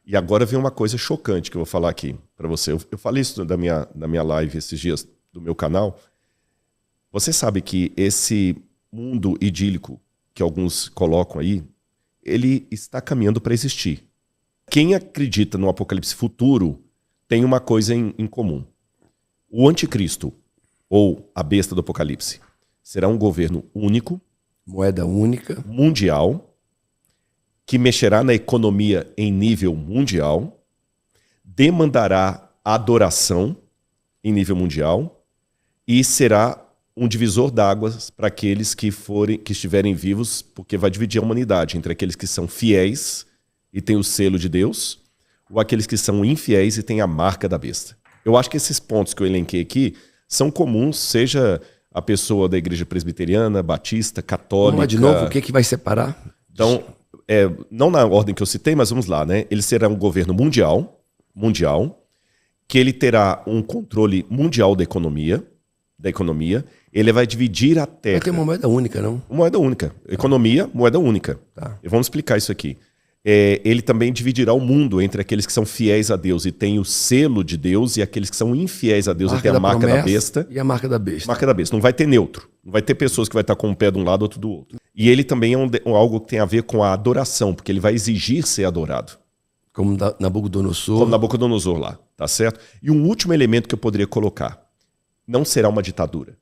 E agora vem uma coisa chocante que eu vou falar aqui para você. Eu falei isso da minha live esses dias do meu canal. Você sabe que esse mundo idílico que alguns colocam aí, ele está caminhando para existir. Quem acredita no apocalipse futuro tem uma coisa em comum. O anticristo, ou a besta do apocalipse, será um governo único, moeda única, mundial, que mexerá na economia em nível mundial, demandará adoração em nível mundial e será um divisor d'águas para aqueles que estiverem vivos, porque vai dividir a humanidade entre aqueles que são fiéis e têm o selo de Deus, ou aqueles que são infiéis e têm a marca da besta. Eu acho que esses pontos que eu elenquei aqui são comuns, seja a pessoa da igreja presbiteriana, batista, católica... Mas de novo, o que vai separar? Então, não na ordem que eu citei, mas vamos lá, né? Ele será um governo mundial, que ele terá um controle mundial da economia, ele vai dividir a terra... Vai ter uma moeda única, não? Moeda única. Economia, moeda única. Tá. E vamos explicar isso aqui. Ele também dividirá o mundo entre aqueles que são fiéis a Deus e têm o selo de Deus e aqueles que são infiéis a Deus e têm a marca da besta. E a marca da besta. Marca da besta. Não vai ter neutro. Não vai ter pessoas que vai estar com um pé de um lado, outro do outro. E ele também é algo que tem a ver com a adoração, porque ele vai exigir ser adorado. Como Nabucodonosor. Como Nabucodonosor lá, tá certo? E um último elemento que eu poderia colocar. Não será uma ditadura.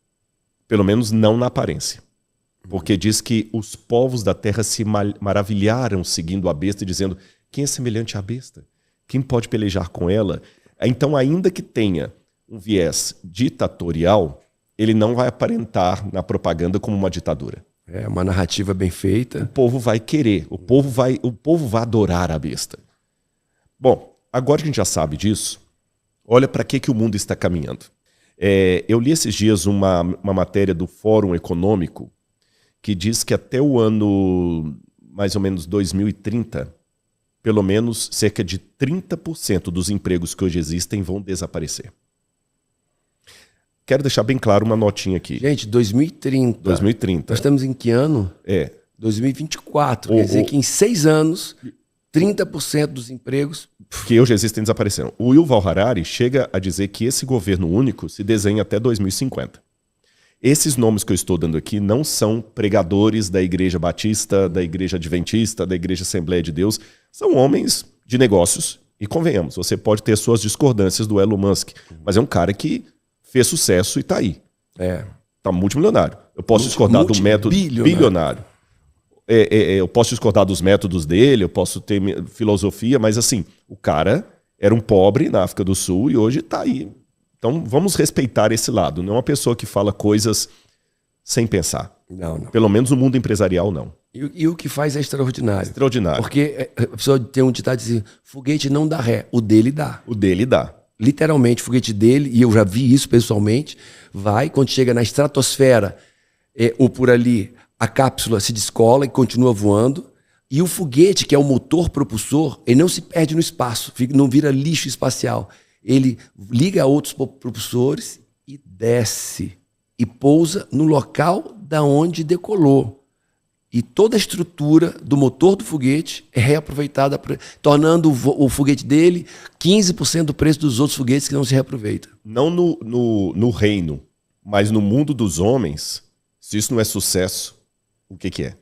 Pelo menos não na aparência. Porque diz que os povos da terra se maravilharam seguindo a besta, dizendo, quem é semelhante à besta? Quem pode pelejar com ela? Então, ainda que tenha um viés ditatorial, ele não vai aparentar na propaganda como uma ditadura. É uma narrativa bem feita. O povo vai querer, o povo vai adorar a besta. Bom, agora que a gente já sabe disso, olha para que o mundo está caminhando. Eu li esses dias uma matéria do Fórum Econômico que diz que até o ano mais ou menos 2030, pelo menos cerca de 30% dos empregos que hoje existem vão desaparecer. Quero deixar bem claro uma notinha aqui. Gente, 2030. 2030. Nós estamos em que ano? 2024. Quer dizer que em 6 anos, 30% dos empregos... que hoje existem desaparecerão. O Yuval Harari chega a dizer que esse governo único se desenha até 2050. Esses nomes que eu estou dando aqui não são pregadores da Igreja Batista, da Igreja Adventista, da Igreja Assembleia de Deus. São homens de negócios. E convenhamos, você pode ter suas discordâncias do Elon Musk, mas é um cara que fez sucesso e está aí. Está multimilionário. Eu posso discordar do método bilionário. Eu posso discordar dos métodos dele, eu posso ter filosofia, mas assim, o cara era um pobre na África do Sul e hoje está aí. Então vamos respeitar esse lado. Não é uma pessoa que fala coisas sem pensar. Não. Pelo menos no mundo empresarial, não. E o que faz é extraordinário. Extraordinário. Porque a pessoa tem um ditado assim, foguete não dá ré, o dele dá. O dele dá. Literalmente, o foguete dele, e eu já vi isso pessoalmente, vai, quando chega na estratosfera, ou por ali, a cápsula se descola e continua voando, e o foguete, que é o motor propulsor, ele não se perde no espaço, não vira lixo espacial. Ele liga a outros propulsores e desce, e pousa no local da onde decolou. E toda a estrutura do motor do foguete é reaproveitada, tornando o foguete dele 15% do preço dos outros foguetes que não se reaproveitam. Não no reino, mas no mundo dos homens, se isso não é sucesso, o que é?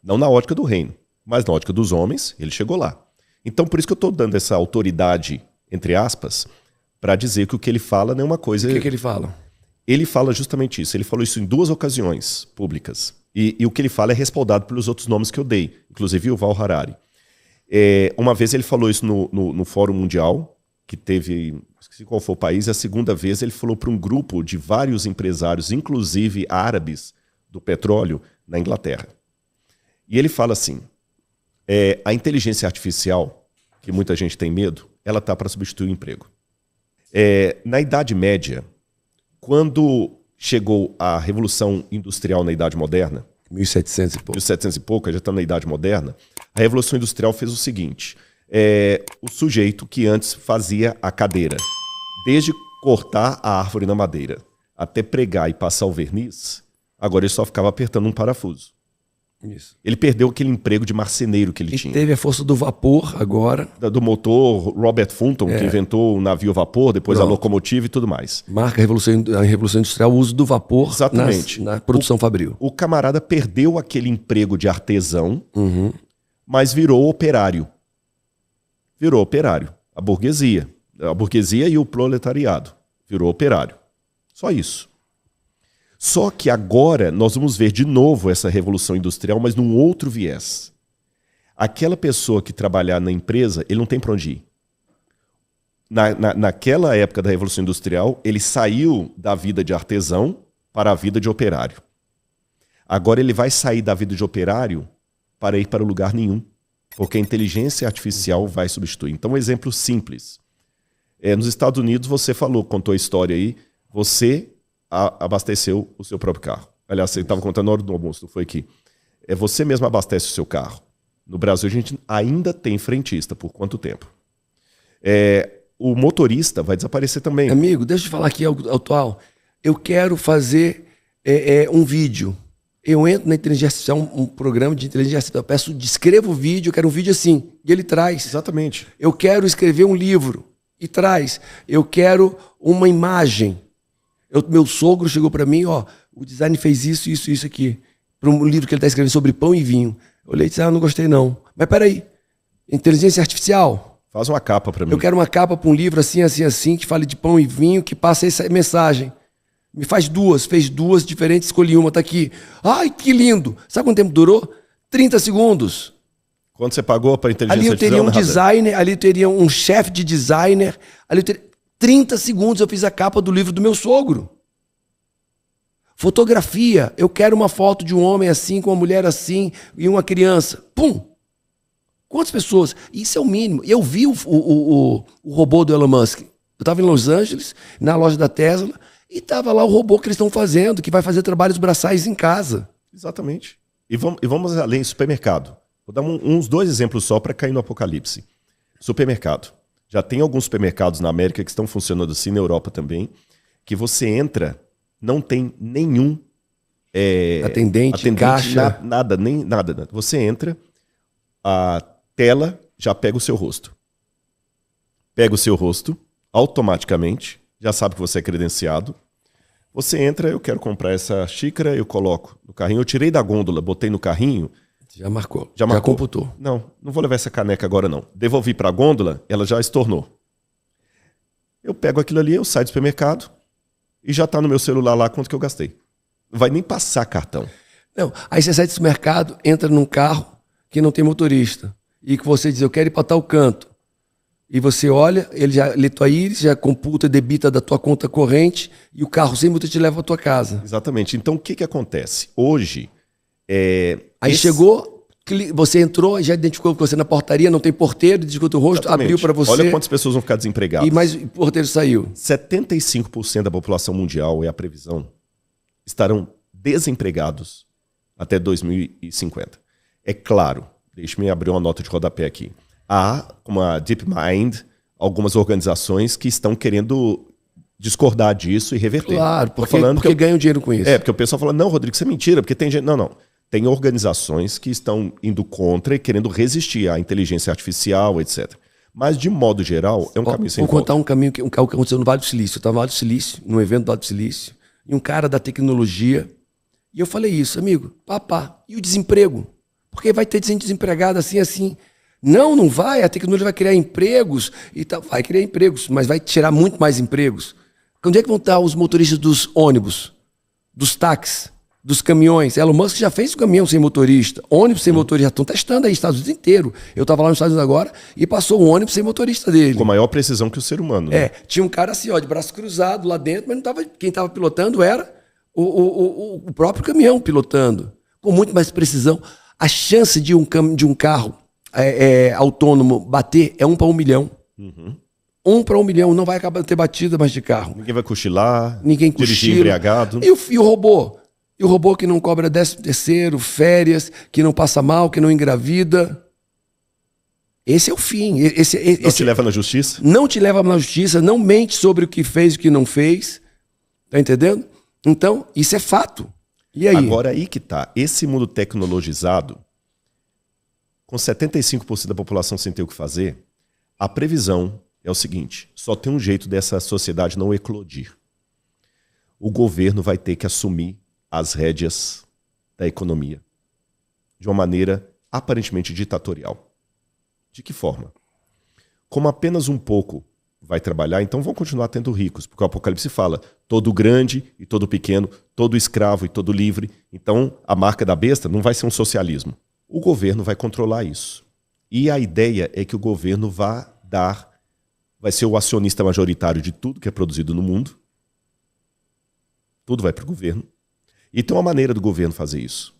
Não na ótica do reino, mas na ótica dos homens, ele chegou lá. Então, por isso que eu estou dando essa autoridade, entre aspas, para dizer que o que ele fala não é uma coisa... O que ele fala? Ele fala justamente isso. Ele falou isso em 2 ocasiões públicas. E o que ele fala é respaldado pelos outros nomes que eu dei, inclusive o Yuval Harari. Uma vez ele falou isso no Fórum Mundial, que teve, esqueci qual foi o país, e a segunda vez ele falou para um grupo de vários empresários, inclusive árabes, do petróleo, na Inglaterra. E ele fala assim, a inteligência artificial, que muita gente tem medo, ela está para substituir o emprego. Na Idade Média, quando chegou a Revolução Industrial na Idade Moderna, 1700 e pouco. 1700 e pouco, já está na Idade Moderna, a Revolução Industrial fez o seguinte, o sujeito que antes fazia a cadeira, desde cortar a árvore na madeira até pregar e passar o verniz, agora ele só ficava apertando um parafuso. Isso. Ele perdeu aquele emprego de marceneiro que ele tinha. Teve a força do vapor agora. Do motor Robert Fulton, que inventou o navio a vapor, depois a locomotiva e tudo mais. Marca a Revolução Industrial, o uso do vapor na produção fabril. O camarada perdeu aquele emprego de artesão, mas virou operário. Virou operário. A burguesia e o proletariado. Virou operário. Só isso. Só que agora nós vamos ver de novo essa revolução industrial, mas num outro viés. Aquela pessoa que trabalhar na empresa, ele não tem para onde ir. Naquela época da revolução industrial, ele saiu da vida de artesão para a vida de operário. Agora ele vai sair da vida de operário para ir para lugar nenhum, porque a inteligência artificial vai substituir. Então, um exemplo simples. Nos Estados Unidos, você contou a história aí, você abasteceu o seu próprio carro. Aliás, você estava contando na hora do almoço, não foi aqui. Você mesmo abastece o seu carro. No Brasil, a gente ainda tem frentista. Por quanto tempo? O motorista vai desaparecer também. Amigo, deixa eu te falar aqui algo atual. Eu quero fazer um vídeo. Eu entro na inteligência artificial, um programa de inteligência artificial. Eu peço, descreva o vídeo, eu quero um vídeo assim. E ele traz. Exatamente. Eu quero escrever um livro. E traz. Eu quero uma imagem. Meu sogro chegou para mim, ó, o design fez isso aqui. Para um livro que ele está escrevendo sobre pão e vinho. Eu olhei e disse, não gostei não. Mas peraí, inteligência artificial. Faz uma capa para mim. Eu quero uma capa para um livro assim, que fale de pão e vinho, que passe essa mensagem. Me fez duas diferentes, escolhi uma, tá aqui. Ai, que lindo. Sabe quanto tempo durou? 30 segundos. Quanto você pagou para inteligência artificial? Ali eu teria um designer, ali eu teria um chefe de designer, ali eu teria... 30 segundos eu fiz a capa do livro do meu sogro. Fotografia. Eu quero uma foto de um homem assim, com uma mulher assim e uma criança. Pum! Quantas pessoas? Isso é o mínimo. Eu vi o robô do Elon Musk. Eu estava em Los Angeles, na loja da Tesla, e estava lá o robô que eles estão fazendo, que vai fazer trabalhos braçais em casa. Exatamente. E vamos além, supermercado. Vou dar uns 2 exemplos só para cair no apocalipse. Supermercado. Já tem alguns supermercados na América que estão funcionando assim, na Europa também, que você entra, não tem nenhum atendente caixa. Nada. Você entra, a tela já pega o seu rosto. Pega o seu rosto, automaticamente, já sabe que você é credenciado. Você entra, eu quero comprar essa xícara, eu coloco no carrinho. Eu tirei da gôndola, botei no carrinho. Já marcou. Já computou. Não vou levar essa caneca agora não. Devolvi para a gôndola, ela já estornou. Eu pego aquilo ali, eu saio do supermercado e já está no meu celular lá quanto que eu gastei. Não vai nem passar cartão. Não, aí você sai do supermercado, entra num carro que não tem motorista e que você diz, eu quero ir para tal canto. E você olha, ele já lê tua íris, já computa, debita da tua conta corrente e o carro sem multa te leva à tua casa. Exatamente. Então o que acontece? Hoje... Aí chegou, você entrou, já identificou que você na portaria, não tem porteiro, identificou teu rosto, exatamente. Abriu para você. Olha quantas pessoas vão ficar desempregadas. E mais o porteiro saiu. 75% da população mundial, é a previsão, estarão desempregados até 2050. É claro, deixe-me abrir uma nota de rodapé aqui. Há, como a DeepMind, algumas organizações que estão querendo discordar disso e reverter. Claro, porque ganham dinheiro com isso. Porque o pessoal fala, não, Rodrigo, isso é mentira, porque tem gente... Não. Tem organizações que estão indo contra e querendo resistir à inteligência artificial, etc. Mas, de modo geral, é um caminho sem volta. Vou contar um caminho que aconteceu no Vale do Silício. Eu estava no Vale do Silício, num evento do Vale do Silício, e um cara da tecnologia, e eu falei isso, amigo, e o desemprego? Porque vai ter gente desempregada assim. Não vai, a tecnologia vai criar empregos, e tal. Vai criar empregos, mas vai tirar muito mais empregos. Onde é que vão estar os motoristas dos ônibus, dos táxis, dos caminhões? Elon Musk já fez o caminhão sem motorista, ônibus sem motorista, estão testando aí Estados Unidos inteiro. Eu estava lá nos Estados Unidos agora e passou um ônibus sem motorista dele. Com maior precisão que o ser humano. Né? Tinha um cara assim, de braço cruzado lá dentro, mas não tava, quem estava pilotando era o próprio caminhão pilotando, com muito mais precisão. A chance de um carro autônomo bater é 1 para 1 milhão. 1 para 1 milhão, não vai acabar de ter batida mais de carro. Ninguém vai cochilar, ninguém dirigir embriagado. E o robô? E o robô que não cobra 13º, férias, que não passa mal, que não engravida. Esse é o fim. Não te leva na justiça? Não te leva na justiça, não mente sobre o que fez e o que não fez. Tá entendendo? Então, isso é fato. E aí? Agora aí que tá. Esse mundo tecnologizado, com 75% da população sem ter o que fazer, a previsão é o seguinte: só tem um jeito dessa sociedade não eclodir. O governo vai ter que assumir as rédeas da economia de uma maneira aparentemente ditatorial. De que forma? Como apenas um pouco vai trabalhar, então vão continuar tendo ricos, porque o Apocalipse fala todo grande e todo pequeno, todo escravo e todo livre. Então a marca da besta não vai ser um socialismo. O governo vai controlar isso. E a ideia é que o governo vai ser o acionista majoritário de tudo que é produzido no mundo. Tudo vai para o governo. E tem uma maneira do governo fazer isso.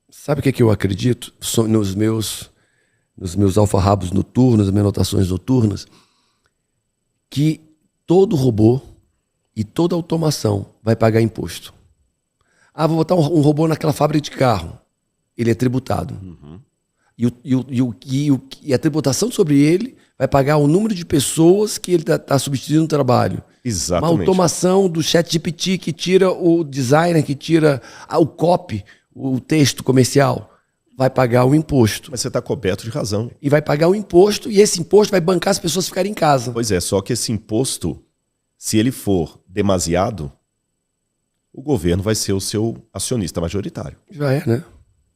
Sabe o que eu acredito? Nos meus alfarrabos noturnos, nas minhas anotações noturnas, que todo robô e toda automação vai pagar imposto. Ah, vou botar um robô naquela fábrica de carro. Ele é tributado. Uhum. E a tributação sobre ele vai pagar o número de pessoas que ele está substituindo no trabalho. Exatamente. Uma automação do ChatGPT que tira o designer, que tira o copy, o texto comercial, vai pagar o imposto. Mas você está coberto de razão. E vai pagar o imposto, e esse imposto vai bancar as pessoas ficarem em casa. Pois é, só que esse imposto, se ele for demasiado, o governo vai ser o seu acionista majoritário. Já é, né?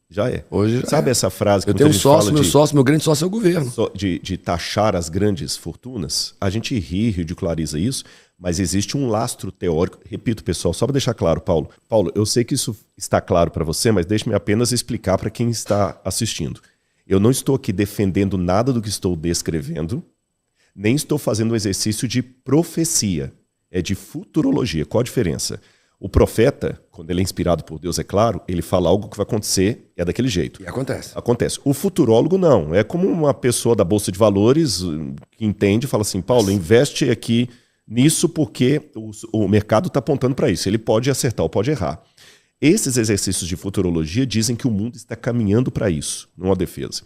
Já é. Hoje já Sabe é. essa frase que Eu tenho um muita gente sócio, fala meu grande sócio é o governo. de taxar as grandes fortunas? A gente ri, ridiculariza isso, mas existe um lastro teórico. Repito, pessoal, só para deixar claro, Paulo. Paulo, eu sei que isso está claro para você, mas deixe-me apenas explicar para quem está assistindo. Eu não estou aqui defendendo nada do que estou descrevendo, nem estou fazendo um exercício de profecia. É de futurologia. Qual a diferença? O profeta, quando ele é inspirado por Deus, é claro, ele fala algo que vai acontecer, é daquele jeito. E acontece. Acontece. O futurólogo não. É como uma pessoa da Bolsa de Valores que entende e fala assim, Paulo, investe aqui nisso porque o mercado está apontando para isso. Ele pode acertar ou pode errar. Esses exercícios de futurologia dizem que o mundo está caminhando para isso, não há defesa.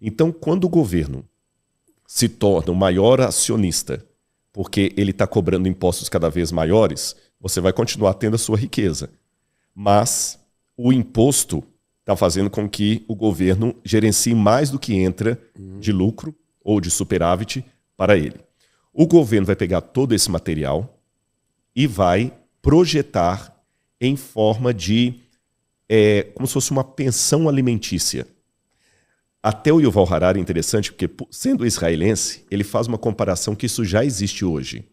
Então, quando o governo se torna o maior acionista, porque ele está cobrando impostos cada vez maiores, você vai continuar tendo a sua riqueza. Mas o imposto está fazendo com que o governo gerencie mais do que entra de lucro ou de superávit para ele. O governo vai pegar todo esse material e vai projetar em forma de como se fosse uma pensão alimentícia. Até o Yuval Harari é interessante, porque sendo israelense, ele faz uma comparação que isso já existe hoje.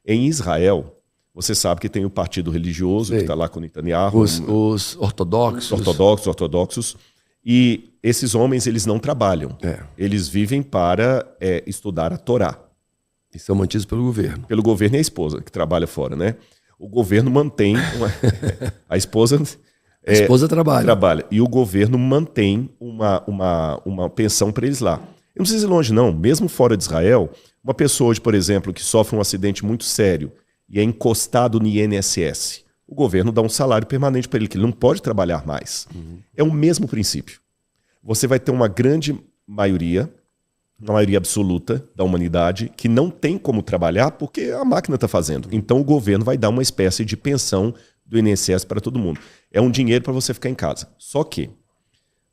Em Israel, você sabe que tem o partido religioso, que está lá com o Netanyahu. Os ortodoxos. Ortodoxos. E esses homens, eles não trabalham. Eles vivem para estudar a Torá. E são mantidos pelo governo. Pelo governo e a esposa, que trabalha fora, né? O governo mantém... a esposa... A esposa trabalha. E o governo mantém uma pensão para eles lá. Eu não preciso ir longe, não. Mesmo fora de Israel, uma pessoa hoje, por exemplo, que sofre um acidente muito sério e é encostado no INSS, o governo dá um salário permanente para ele, que ele não pode trabalhar mais. É o mesmo princípio. Você vai ter uma grande maioria, uma maioria absoluta da humanidade, que não tem como trabalhar porque a máquina está fazendo. Então o governo vai dar uma espécie de pensão do INSS para todo mundo. É um dinheiro para você ficar em casa. Só que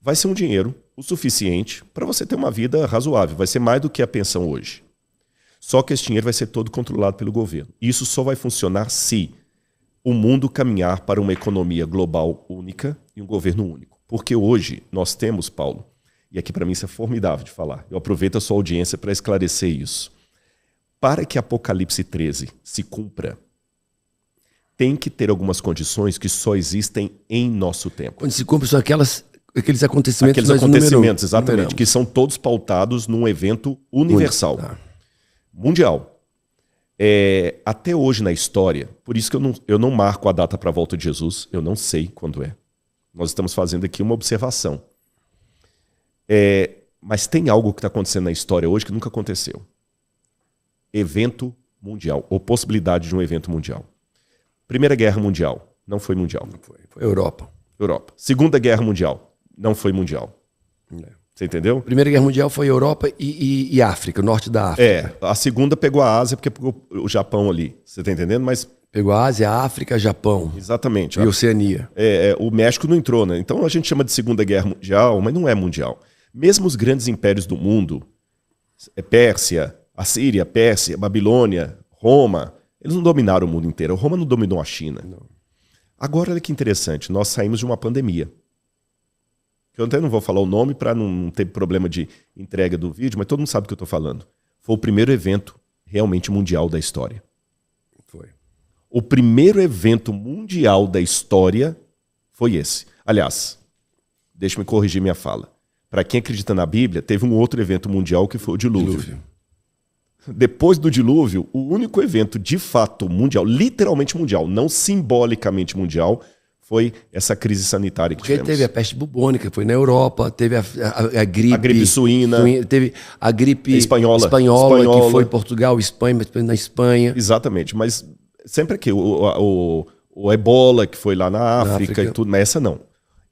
vai ser um dinheiro o suficiente para você ter uma vida razoável. Vai ser mais do que a pensão hoje. Só que esse dinheiro vai ser todo controlado pelo governo. E isso só vai funcionar se o mundo caminhar para uma economia global única e um governo único. Porque hoje nós temos, Paulo, e aqui para mim isso é formidável de falar, eu aproveito a sua audiência para esclarecer isso. Para que Apocalipse 13 se cumpra, tem que ter algumas condições que só existem em nosso tempo. Quando se cumpre são aqueles acontecimentos que nós acontecimentos, exatamente, que são todos pautados num evento universal. Mundial. Até hoje na história, por isso que eu não marco a data para a volta de Jesus, eu não sei quando é. Nós estamos fazendo aqui uma observação. Mas tem algo que está acontecendo na história hoje que nunca aconteceu. Evento mundial, ou possibilidade de um evento mundial. Primeira Guerra Mundial, não foi mundial. Não foi, foi Europa. Segunda Guerra Mundial, não foi mundial. Você entendeu? Primeira Guerra Mundial foi Europa e África, o norte da África. A segunda pegou a Ásia porque pegou o Japão ali. Você está entendendo? Mas Pegou a Ásia, a África, Japão Exatamente. e Oceania. O México não entrou, né? Então a gente chama de Segunda Guerra Mundial, mas não é mundial. Mesmo os grandes impérios do mundo, Pérsia, Assíria, Pérsia, Babilônia, Roma, eles não dominaram o mundo inteiro. Roma não dominou a China. Não. Agora, olha que interessante, nós saímos de uma pandemia. Eu até não vou falar o nome para não ter problema de entrega do vídeo, mas todo mundo sabe do que eu estou falando. Foi o primeiro evento realmente mundial da história. Foi. O primeiro evento mundial da história foi esse. Aliás, deixa-me corrigir minha fala. Para quem acredita na Bíblia, teve um outro evento mundial que foi o dilúvio. Depois do dilúvio, o único evento de fato mundial, literalmente mundial, não simbolicamente mundial, foi essa crise sanitária que tivemos. Porque teve a peste bubônica, foi na Europa, teve a gripe... A gripe suína. Teve a gripe espanhola, que foi em Portugal, Espanha, mas na Espanha. Exatamente, mas sempre aqui, o ebola que foi lá na África e tudo, mas essa não.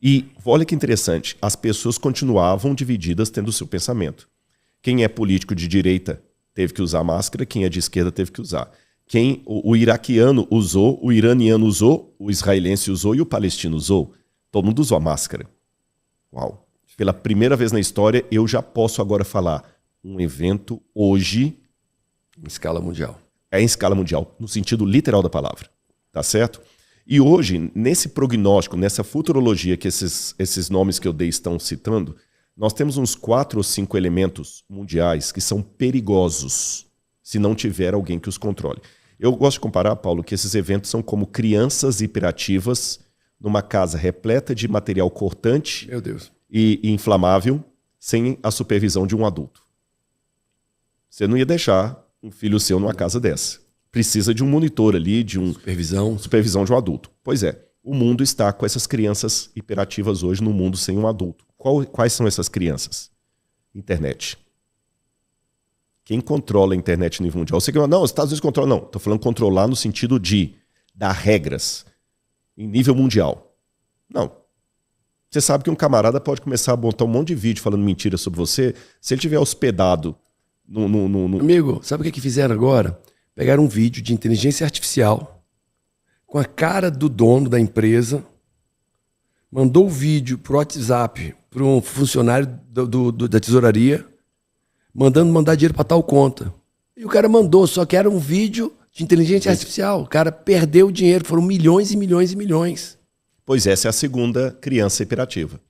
E olha que interessante, as pessoas continuavam divididas tendo o seu pensamento. Quem é político de direita teve que usar máscara, quem é de esquerda teve que usar. Quem o iraquiano usou, o iraniano usou, o israelense usou e o palestino usou. Todo mundo usou a máscara. Uau. Pela primeira vez na história, eu já posso agora falar um evento hoje... Em escala mundial. É em escala mundial, no sentido literal da palavra. Tá certo? E hoje, nesse prognóstico, nessa futurologia que esses nomes que eu dei estão citando, nós temos uns 4 ou 5 elementos mundiais que são perigosos se não tiver alguém que os controle. Eu gosto de comparar, Paulo, que esses eventos são como crianças hiperativas numa casa repleta de material cortante Meu Deus. e inflamável, sem a supervisão de um adulto. Você não ia deixar um filho seu numa casa dessa. Precisa de um monitor ali, de supervisão de um adulto. Pois é, o mundo está com essas crianças hiperativas hoje no mundo sem um adulto. Quais são essas crianças? Internet. Quem controla a internet no nível mundial? Você que não, os Estados Unidos controlam. Não, estou falando controlar no sentido de dar regras em nível mundial. Não. Você sabe que um camarada pode começar a botar um monte de vídeo falando mentira sobre você, se ele tiver hospedado no... Amigo, sabe o que fizeram agora? Pegaram um vídeo de inteligência artificial com a cara do dono da empresa, mandou o vídeo pro WhatsApp para um funcionário da tesouraria, mandar dinheiro para tal conta. E o cara mandou, só que era um vídeo de inteligência artificial. O cara perdeu o dinheiro, foram milhões e milhões e milhões. Pois essa é a segunda criança hiperativa.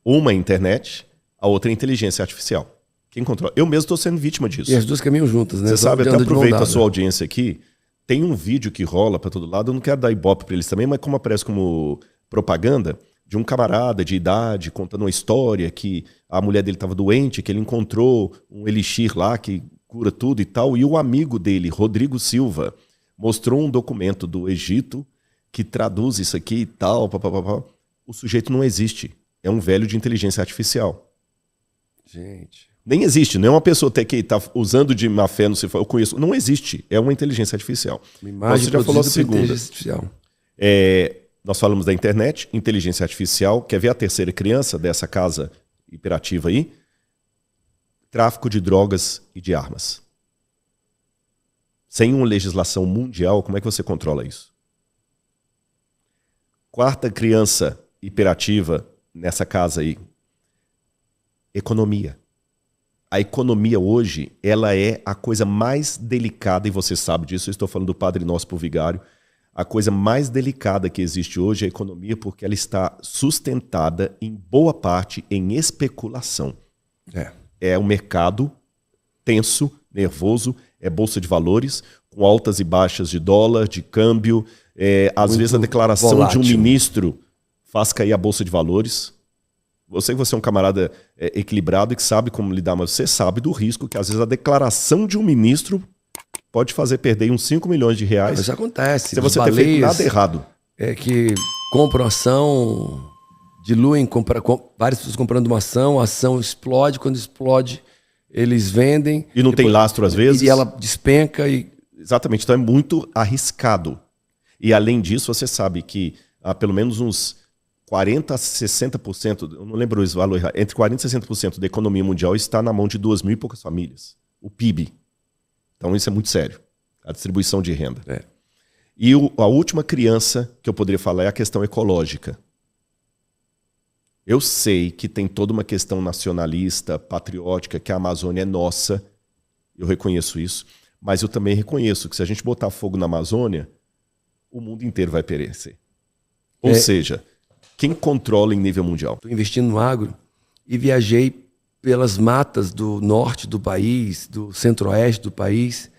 Uma é a internet, a outra é a inteligência artificial. Quem controla? Eu mesmo estou sendo vítima disso. E as duas caminham juntas, né? Você sabe, até aproveito a sua audiência aqui, tem um vídeo que rola para todo lado, eu não quero dar ibope para eles também, mas como aparece como propaganda, de um camarada de idade contando uma história que a mulher dele estava doente, que ele encontrou um elixir lá que cura tudo e tal, e o amigo dele, Rodrigo Silva, mostrou um documento do Egito que traduz isso aqui e tal, papapá. O sujeito não existe, é um velho de inteligência artificial. Gente... Nem existe, não é uma pessoa até que está usando de má fé, não sei, eu conheço, não existe, é uma inteligência artificial. Uma imagem você já falou a segunda. Inteligência artificial. Nós falamos da internet, inteligência artificial. Quer ver a terceira criança dessa casa hiperativa aí? Tráfico de drogas e de armas. Sem uma legislação mundial, como é que você controla isso? Quarta criança hiperativa nessa casa aí. Economia. A economia hoje, ela é a coisa mais delicada, e você sabe disso, eu estou falando do Padre Nosso pro Vigário. A coisa mais delicada que existe hoje é a economia, porque ela está sustentada em boa parte em especulação. É um mercado tenso, nervoso, é bolsa de valores, com altas e baixas de dólar, de câmbio. Às vezes a declaração volátil de um ministro faz cair a bolsa de valores. Eu sei que você é um camarada equilibrado e que sabe como lidar, mas você sabe do risco que às vezes a declaração de um ministro pode fazer perder uns 5 milhões de reais. Isso acontece. Se você ter feito nada errado. É que compram ação, diluem, várias pessoas comprando uma ação, a ação explode, quando explode eles vendem. E não tem lastro às vezes. E ela despenca. Exatamente, então é muito arriscado. E além disso, você sabe que há pelo menos uns 40% a 60%, eu não lembro os valores, entre 40% e 60% da economia mundial está na mão de 2.000 e poucas famílias. O PIB. Então isso é muito sério. A distribuição de renda. E a última criança que eu poderia falar é a questão ecológica. Eu sei que tem toda uma questão nacionalista, patriótica, que a Amazônia é nossa. Eu reconheço isso. Mas eu também reconheço que se a gente botar fogo na Amazônia, o mundo inteiro vai perecer. Ou seja, quem controla em nível mundial? Estou investindo no agro e viajei pelas matas do norte do país, do centro-oeste do país,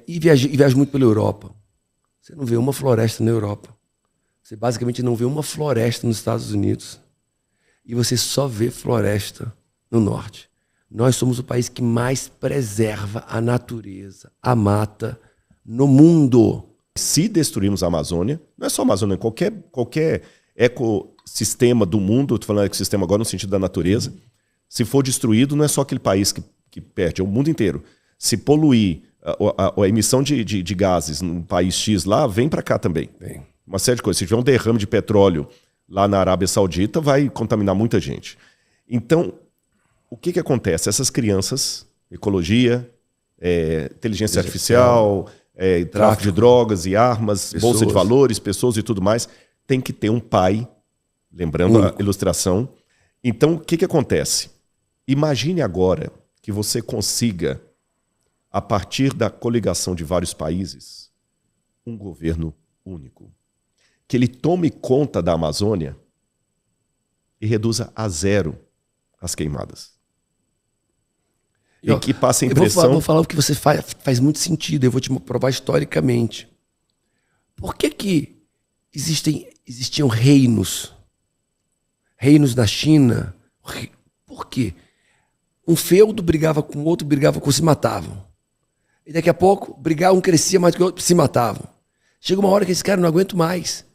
e viajo muito pela Europa. Você não vê uma floresta na Europa. Você basicamente não vê uma floresta nos Estados Unidos. E você só vê floresta no norte. Nós somos o país que mais preserva a natureza, a mata, no mundo. Se destruirmos a Amazônia, não é só a Amazônia, qualquer ecossistema do mundo, estou falando ecossistema agora no sentido da natureza, se for destruído, não é só aquele país que perde, é o mundo inteiro. Se poluir a emissão de gases num país X lá, vem para cá também. Bem. Uma série de coisas. Se tiver um derrame de petróleo lá na Arábia Saudita, vai contaminar muita gente. Então, o que acontece? Essas crianças, ecologia, inteligência artificial, tráfico de drogas e armas, pessoas, bolsa de valores, pessoas e tudo mais, tem que ter um pai, lembrando a ilustração. Então, o que acontece? Imagine agora que você consiga, a partir da coligação de vários países, um governo único. Que ele tome conta da Amazônia e reduza a zero as queimadas. E que passe a impressão... Eu vou falar o que você faz muito sentido, eu vou te provar historicamente. Por que existiam reinos? Reinos na China? Por quê? Um feudo brigava com o outro, se matavam. E daqui a pouco, brigar, um crescia mais do que o outro, se matavam. Chega uma hora que esse cara não aguenta mais.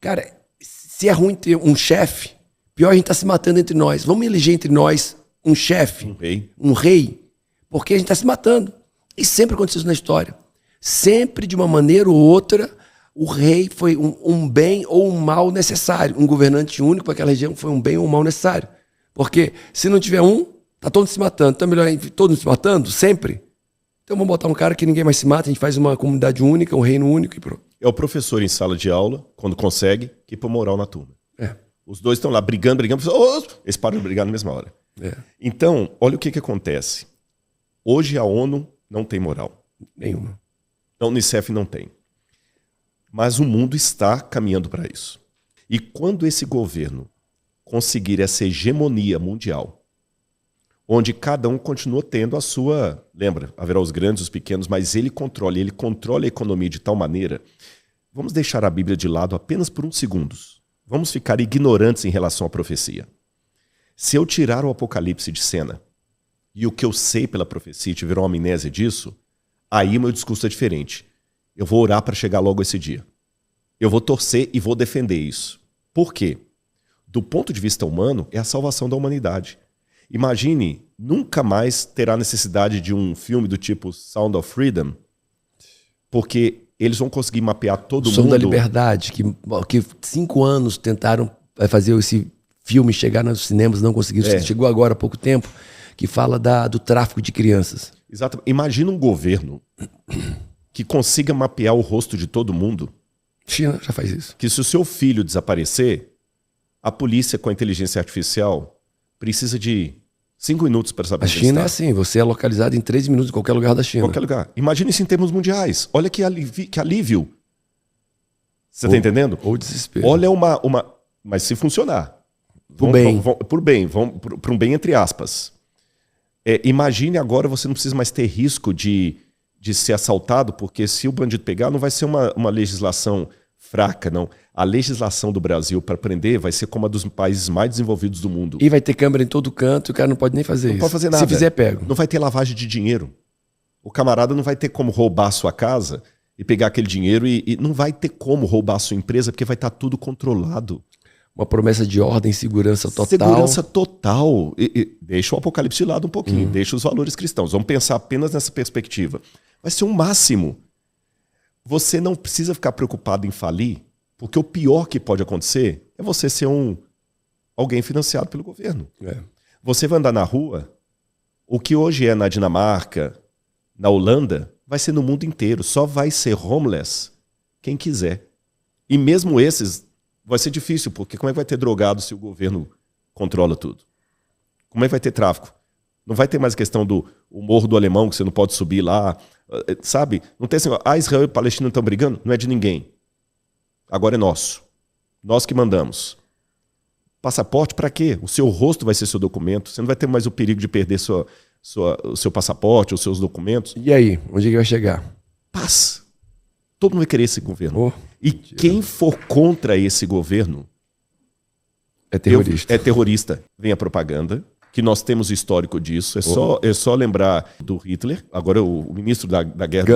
Cara, se é ruim ter um chefe, pior a gente tá se matando entre nós. Vamos eleger entre nós um chefe, um rei, porque a gente tá se matando. E sempre aconteceu isso na história. Sempre, de uma maneira ou outra, o rei foi um bem ou um mal necessário. Um governante único para aquela região foi um bem ou um mal necessário. Porque se não tiver um, tá todo mundo se matando. Então é melhor todo mundo se matando, sempre. Então vamos botar um cara que ninguém mais se mata, a gente faz uma comunidade única, um reino único e pronto. É o professor em sala de aula, quando consegue, que põe moral na turma. Os dois estão lá brigando, eles param de brigar na mesma hora. Então, olha o que acontece. Hoje a ONU não tem moral. Nenhuma. A Unicef não tem. Mas o mundo está caminhando para isso. E quando esse governo conseguir essa hegemonia mundial, onde cada um continua tendo a sua... Lembra, haverá os grandes, os pequenos, mas ele controla a economia de tal maneira... Vamos deixar a Bíblia de lado apenas por uns segundos. Vamos ficar ignorantes em relação à profecia. Se eu tirar o Apocalipse de cena, e o que eu sei pela profecia e tiver uma amnésia disso, aí meu discurso é diferente. Eu vou orar para chegar logo esse dia. Eu vou torcer e vou defender isso. Por quê? Do ponto de vista humano, é a salvação da humanidade. Imagine, nunca mais terá necessidade de um filme do tipo Sound of Freedom, porque eles vão conseguir mapear todo mundo. Som da Liberdade, que 5 anos tentaram fazer esse filme chegar nos cinemas, não conseguiram. Chegou agora há pouco tempo, que fala do tráfico de crianças. Exato. Imagina um governo que consiga mapear o rosto de todo mundo. China já faz isso. Que se o seu filho desaparecer, a polícia com a inteligência artificial precisa de 5 minutos para saber. A China é assim, você é localizado em 13 minutos em qualquer lugar da China. Qualquer lugar. Imagina isso em termos mundiais. Olha que alívio. Você está entendendo? Ou desespero. Olha mas se funcionar. Por bem. Por um bem entre aspas. Imagine agora você não precisa mais ter risco de ser assaltado, porque se o bandido pegar, não vai ser uma legislação fraca, não. A legislação do Brasil para prender vai ser como a dos países mais desenvolvidos do mundo. E vai ter câmera em todo canto e o cara não pode nem fazer isso. Não pode fazer nada. Se fizer, pego. Não vai ter lavagem de dinheiro. O camarada não vai ter como roubar a sua casa e pegar aquele dinheiro e não vai ter como roubar a sua empresa, porque vai estar tudo controlado. Uma promessa de ordem, segurança total. Segurança total. Deixa o Apocalipse de lado um pouquinho, deixa os valores cristãos. Vamos pensar apenas nessa perspectiva. Vai ser um máximo. Você não precisa ficar preocupado em falir, porque o pior que pode acontecer é você ser alguém financiado pelo governo. Você vai andar na rua, o que hoje é na Dinamarca, na Holanda, vai ser no mundo inteiro. Só vai ser homeless quem quiser. E mesmo esses, vai ser difícil, porque como é que vai ter drogado se o governo controla tudo? Como é que vai ter tráfico? Não vai ter mais a questão do Morro do Alemão, que você não pode subir lá, sabe? Não tem assim, Israel e Palestina estão brigando? Não é de ninguém. Agora é nosso. Nós que mandamos. Passaporte para quê? O seu rosto vai ser seu documento. Você não vai ter mais o perigo de perder o seu passaporte, os seus documentos. E aí? Onde é que vai chegar? Paz. Todo mundo vai querer esse governo. Oh, e quem for contra esse governo é terrorista. É terrorista. Vem a propaganda, que nós temos histórico disso. É só lembrar do Hitler, agora o ministro da guerra...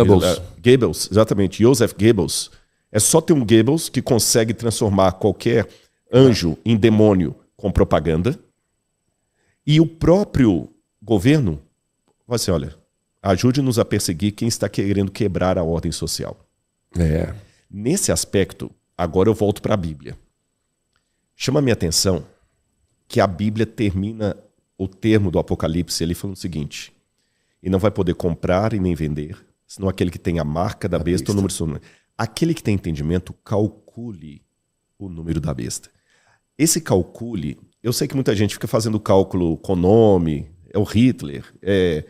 Goebbels, exatamente. Joseph Goebbels. É só ter um Goebbels que consegue transformar qualquer anjo em demônio com propaganda. E o próprio governo vai assim, olha, ajude-nos a perseguir quem está querendo quebrar a ordem social. Nesse aspecto, agora eu volto para a Bíblia. Chama a minha atenção que a Bíblia termina o termo do Apocalipse ele falando o seguinte: e não vai poder comprar e nem vender, senão aquele que tem a marca da besta ou o número do seu nome. Aquele que tem entendimento, calcule o número da besta. Esse calcule, eu sei que muita gente fica fazendo cálculo com nome, é o Hitler, é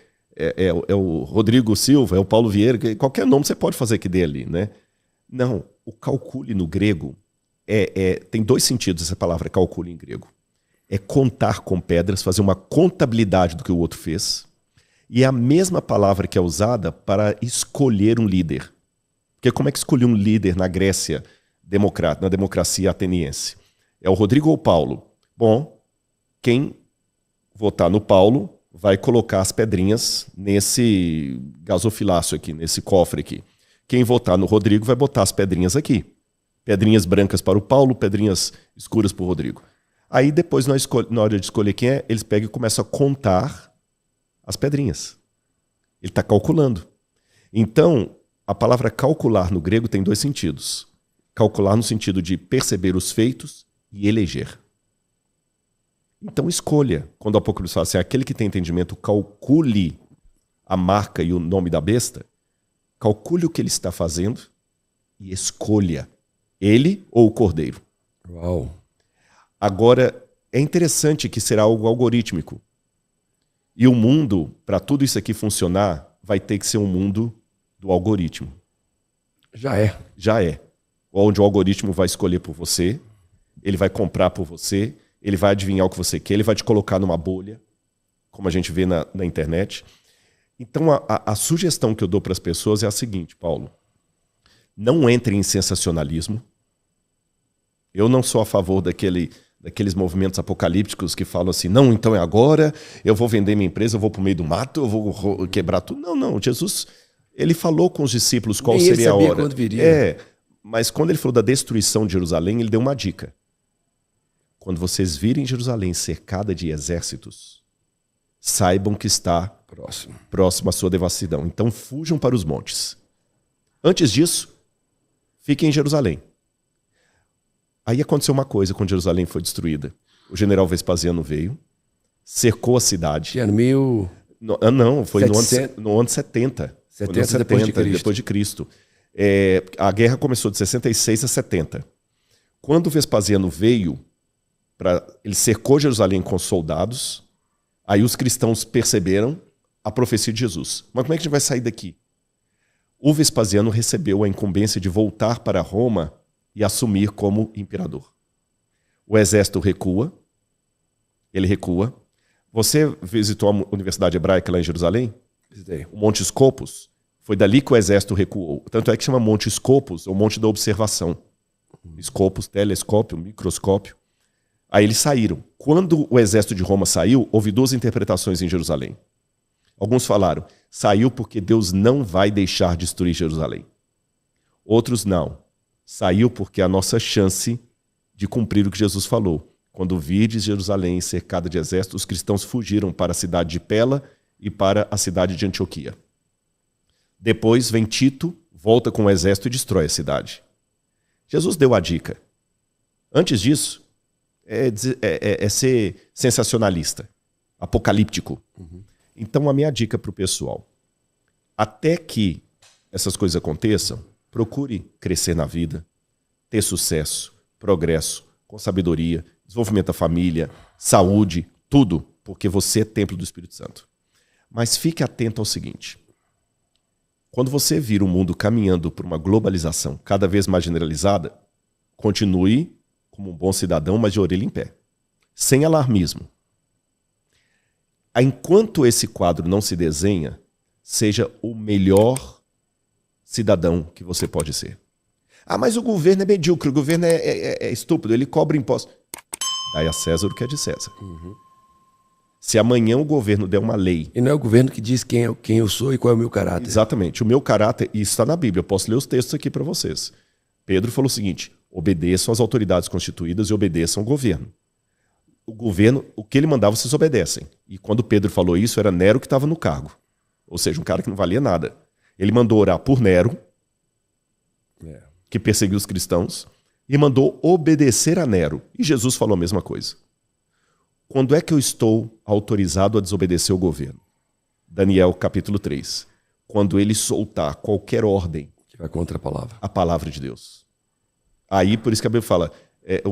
o Rodrigo Silva, é o Paulo Vieira, qualquer nome você pode fazer que dê ali, né? Não, o calcule no grego tem dois sentidos essa palavra calcule em grego. É contar com pedras, fazer uma contabilidade do que o outro fez, e é a mesma palavra que é usada para escolher um líder. Porque como é que escolheu um líder na Grécia na democracia ateniense? É o Rodrigo ou o Paulo? Bom, quem votar no Paulo vai colocar as pedrinhas nesse gasofilácio aqui, nesse cofre aqui. Quem votar no Rodrigo vai botar as pedrinhas aqui. Pedrinhas brancas para o Paulo, pedrinhas escuras para o Rodrigo. Aí depois, na hora de escolher quem é, eles pegam e começam a contar as pedrinhas. Ele está calculando. Então, a palavra calcular no grego tem dois sentidos. Calcular no sentido de perceber os feitos e eleger. Então escolha. Quando o Apocalipse fala assim, aquele que tem entendimento, calcule a marca e o nome da besta, calcule o que ele está fazendo e escolha ele ou o cordeiro. Uau. Agora, é interessante que será algo algorítmico. E o mundo, para tudo isso aqui funcionar, vai ter que ser um mundo do algoritmo. Já é. Já é. Onde o algoritmo vai escolher por você, ele vai comprar por você, ele vai adivinhar o que você quer, ele vai te colocar numa bolha, como a gente vê na internet. Então, a sugestão que eu dou para as pessoas é a seguinte, Paulo. Não entre em sensacionalismo. Eu não sou a favor daqueles movimentos apocalípticos que falam assim, não, então é agora, eu vou vender minha empresa, eu vou para o meio do mato, eu vou quebrar tudo. Não, Jesus, ele falou com os discípulos qual seria a hora. Quando viria. Mas quando ele falou da destruição de Jerusalém, ele deu uma dica. Quando vocês virem Jerusalém cercada de exércitos, saibam que está próximo à sua devassidão. Então fujam para os montes. Antes disso, fiquem em Jerusalém. Aí aconteceu uma coisa quando Jerusalém foi destruída. O general Vespasiano veio, cercou a cidade. Que ano? Não, foi no ano 70. 70 depois de Cristo. A guerra começou de 66 a 70. Quando o Vespasiano veio, ele cercou Jerusalém com soldados, aí os cristãos perceberam a profecia de Jesus. Mas como é que a gente vai sair daqui? O Vespasiano recebeu a incumbência de voltar para Roma e assumir como imperador. O exército recua, ele recua. Você visitou a Universidade Hebraica lá em Jerusalém? Visitei. O Monte Scopus, foi dali que o exército recuou. Tanto é que chama Monte Scopus, ou Monte da Observação. Scopus, telescópio, microscópio. Aí eles saíram. Quando o exército de Roma saiu, houve duas interpretações em Jerusalém. Alguns falaram, saiu porque Deus não vai deixar destruir Jerusalém. Outros não. Saiu porque é a nossa chance de cumprir o que Jesus falou. Quando virdes Jerusalém cercada de exércitos, os cristãos fugiram para a cidade de Pela e para a cidade de Antioquia. Depois vem Tito, volta com o exército e destrói a cidade. Jesus deu a dica. Antes disso, é ser sensacionalista, apocalíptico. Então, a minha dica para o pessoal, até que essas coisas aconteçam, procure crescer na vida, ter sucesso, progresso, com sabedoria, desenvolvimento da família, saúde, tudo, porque você é templo do Espírito Santo. Mas fique atento ao seguinte: quando você vir o mundo caminhando por uma globalização cada vez mais generalizada, continue como um bom cidadão, mas de orelha em pé, sem alarmismo. Enquanto esse quadro não se desenha, seja o melhor cidadão que você pode ser. Ah, mas o governo é medíocre, o governo é estúpido, ele cobra impostos. Dai a César o que é de César. Se amanhã o governo der uma lei... E não é o governo que diz quem eu sou e qual é o meu caráter. Exatamente. O meu caráter, e isso está na Bíblia, eu posso ler os textos aqui para vocês. Pedro falou o seguinte: obedeçam às autoridades constituídas e obedeçam ao governo. O governo, o que ele mandava, vocês obedecem. E quando Pedro falou isso, era Nero que estava no cargo. Ou seja, um cara que não valia nada. Ele mandou orar por Nero, que perseguiu os cristãos, e mandou obedecer a Nero. E Jesus falou a mesma coisa. Quando é que eu estou autorizado a desobedecer o governo? Daniel capítulo 3. Quando ele soltar qualquer ordem que vai contra a palavra de Deus. Aí, por isso que a Bíblia fala,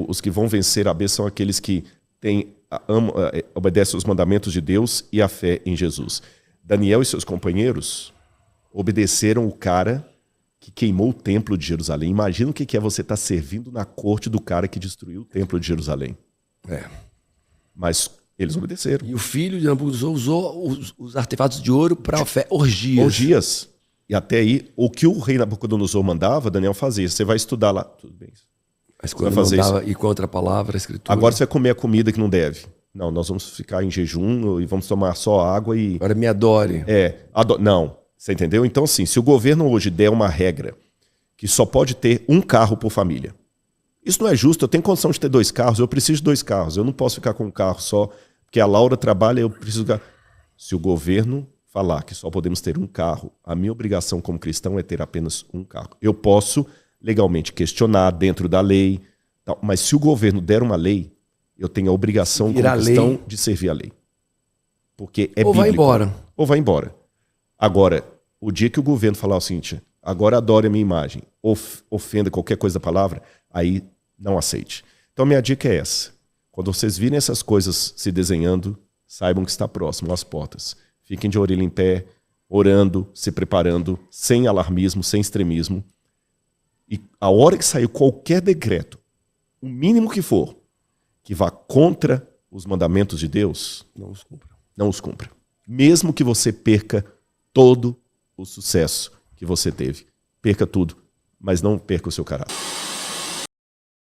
os que vão vencer a bênção são aqueles que obedecem os mandamentos de Deus e a fé em Jesus. Daniel e seus companheiros obedeceram o cara que queimou o templo de Jerusalém. Imagina o que é você estar servindo na corte do cara que destruiu o templo de Jerusalém. Mas eles obedeceram. E o filho de Nabucodonosor usou os artefatos de ouro para orgias. Orgias. E até aí, o que o rei Nabucodonosor mandava, Daniel fazia. Você vai estudar lá. Tudo bem. Mas quando mandava ir contra a palavra, a escritura... Agora você vai comer a comida que não deve. Não, nós vamos ficar em jejum e vamos tomar só água e... Agora me adore. Não, você entendeu? Então, assim, se o governo hoje der uma regra que só pode ter um carro por família, isso não é justo. Eu tenho condição de ter 2 carros, eu preciso de 2 carros. Eu não posso ficar com um carro só, porque a Laura trabalha, eu preciso... Se o governo falar que só podemos ter um carro, a minha obrigação como cristão é ter apenas um carro. Eu posso legalmente questionar dentro da lei, mas se o governo der uma lei, eu tenho a obrigação como cristão de servir a lei. Porque é bíblico. Ou vai embora. Agora, o dia que o governo falar o seguinte: agora adore a minha imagem, ofenda qualquer coisa da palavra, aí não aceite. Então minha dica é essa: quando vocês virem essas coisas se desenhando, saibam que está próximo às portas. Fiquem de orelha em pé, orando, se preparando, sem alarmismo, sem extremismo. E a hora que sair qualquer decreto, o mínimo que for, que vá contra os mandamentos de Deus, não os cumpra. Mesmo que você perca todo o sucesso que você teve. Perca tudo, mas não perca o seu caráter.